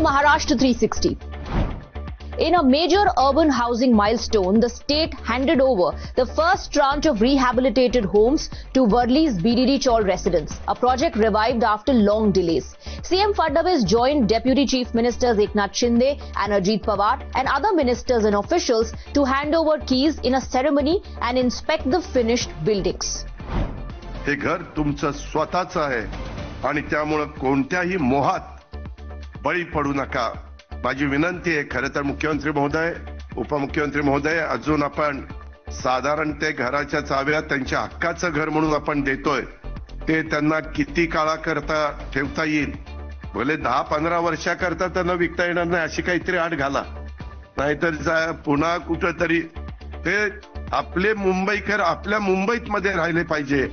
Maharashtra 360. In a major urban housing milestone, the state handed over the first tranche of rehabilitated homes to Worli's BDD Chaul residents, a project revived after long delays. CM Fadnavis joined Deputy Chief Ministers Eknath Shinde and Ajit Pawar and other ministers and officials to hand over keys in a ceremony and inspect the finished buildings. हे घर तुमचं स्वतःचं आहे आणि त्यामुळे कोणत्याही मोहात बळी पडू नका. माझी विनंती आहे. खरं तर मुख्यमंत्री महोदय, उपमुख्यमंत्री महोदय, अजून आपण साधारण ते घराच्या चाव्या त्यांच्या हक्काचं घर म्हणून आपण देतोय, ते त्यांना किती काळाकरता ठेवता येईल, भले 10-15 वर्षाकरता त्यांना विकता येणार नाही अशी काहीतरी आड घाला, नाहीतर पुन्हा कुठेतरी ते आपले मुंबईकर आपल्या मुंबईत मध्ये राहिले पाहिजे.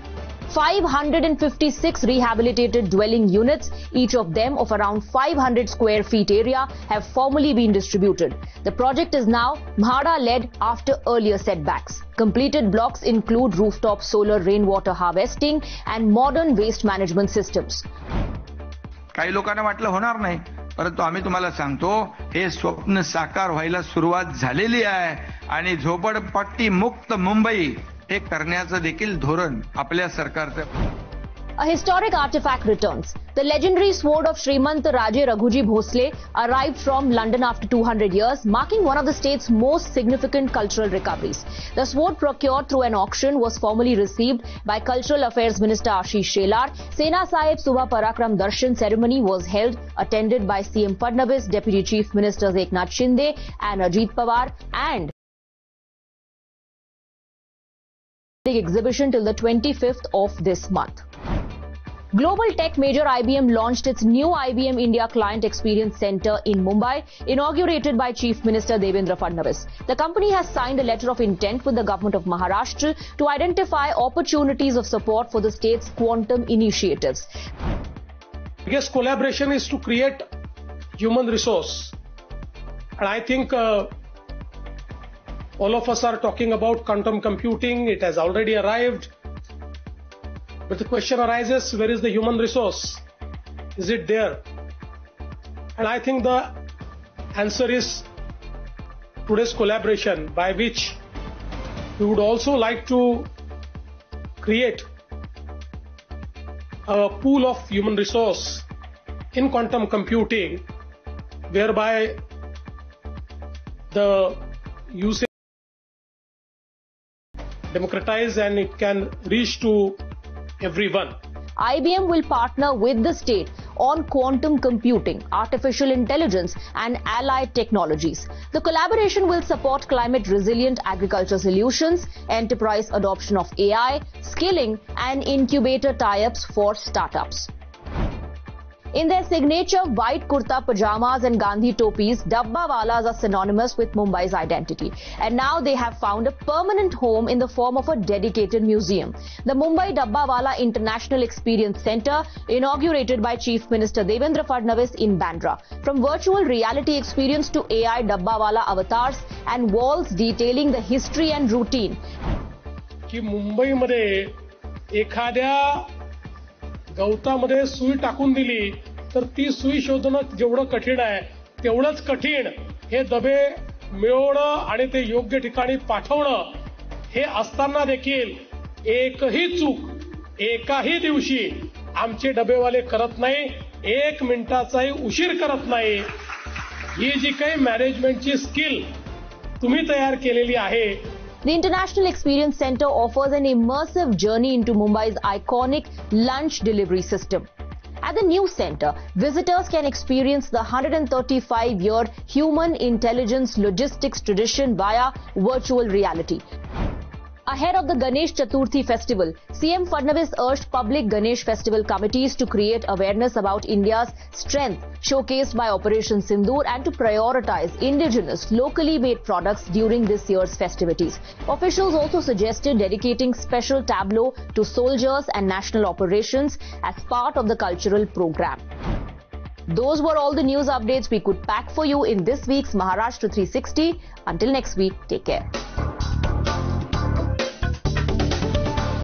556 rehabilitated dwelling units, each of them of around 500 square feet area, have formally been distributed. The project is now MHADA-led after earlier setbacks. Completed blocks include rooftop solar rainwater harvesting and modern waste management systems. काही लोकांना वाटलं होणार नाही, परंतु आम्ही तुम्हाला सांगतो हे स्वप्न साकार व्हायला सुरुवात झालेली आहे आणि झोपडपट्टी मुक्त मुंबई हे करण्याचं देखील धोरण आपल्या सरकारचं. A historic artifact returns. The legendary sword of Srimant Raje Raghuji Bhosle arrived from London after 200 years, marking one of the state's most significant cultural recoveries. The sword, procured through an auction, was formally received by Cultural Affairs Minister Ashish Shelar. Sena Sahib Subha Parakram Darshan ceremony was held, attended by CM Fadnavis, Deputy Chief Ministers Eknath Shinde and Ajit Pawar, and exhibition till the 25th of this month. Global tech major IBM launched its new IBM India Client Experience Center in Mumbai, inaugurated by Chief Minister Devendra Fadnavis. The company has signed a letter of intent with the government of Maharashtra to identify opportunities of support for the state's quantum initiatives. Biggest collaboration is to create human resource, and I think all of us are talking about quantum computing. It has already arrived. But the question arises, where is the human resource? Is it there? And I think the answer is today's collaboration, by which we would also like to create a pool of human resource in quantum computing, whereby the usage democratize and it can reach to everyone. IBM will partner with the state on quantum computing, artificial intelligence and allied technologies. The collaboration will support climate-resilient agriculture solutions, enterprise adoption of AI, skilling and incubator tie-ups for startups. In their signature white kurta pajamas and Gandhi topis, Dabbawalas are synonymous with Mumbai's identity. And now they have found a permanent home in the form of a dedicated museum. The Mumbai Dabbawala International Experience Center, inaugurated by Chief Minister Devendra Fadnavis in Bandra. From virtual reality experience to AI Dabbawala avatars and walls detailing the history and routine. की मुंबईमध्ये एखाद्या गवतामध्ये सुई टाकून दिली तर ती सुई शोधणं जेवढं कठीण आहे तेवढंच कठीण हे डबे मिळवणं आणि ते योग्य ठिकाणी पाठवणं हे असताना देखील एकही चूक एकाही दिवशी आमचे डबेवाले करत नाही, 1 मिनिटाचाही उशीर करत नाही. ही जी काही मॅनेजमेंटची स्किल तुम्ही तयार केलेली आहे. The International Experience Center offers an immersive journey into Mumbai's iconic lunch delivery system. At the new center, visitors can experience the 135-year human intelligence logistics tradition via virtual reality. Ahead of the Ganesh Chaturthi festival, CM Fadnavis urged public Ganesh festival committees to create awareness about India's strength showcased by Operation Sindoor and to prioritize indigenous, locally made products during this year's festivities. Officials also suggested dedicating special tableau to soldiers and national operations as part of the cultural program. Those were all the news updates we could pack for you in this week's Maharashtra 360. Until next week, take care.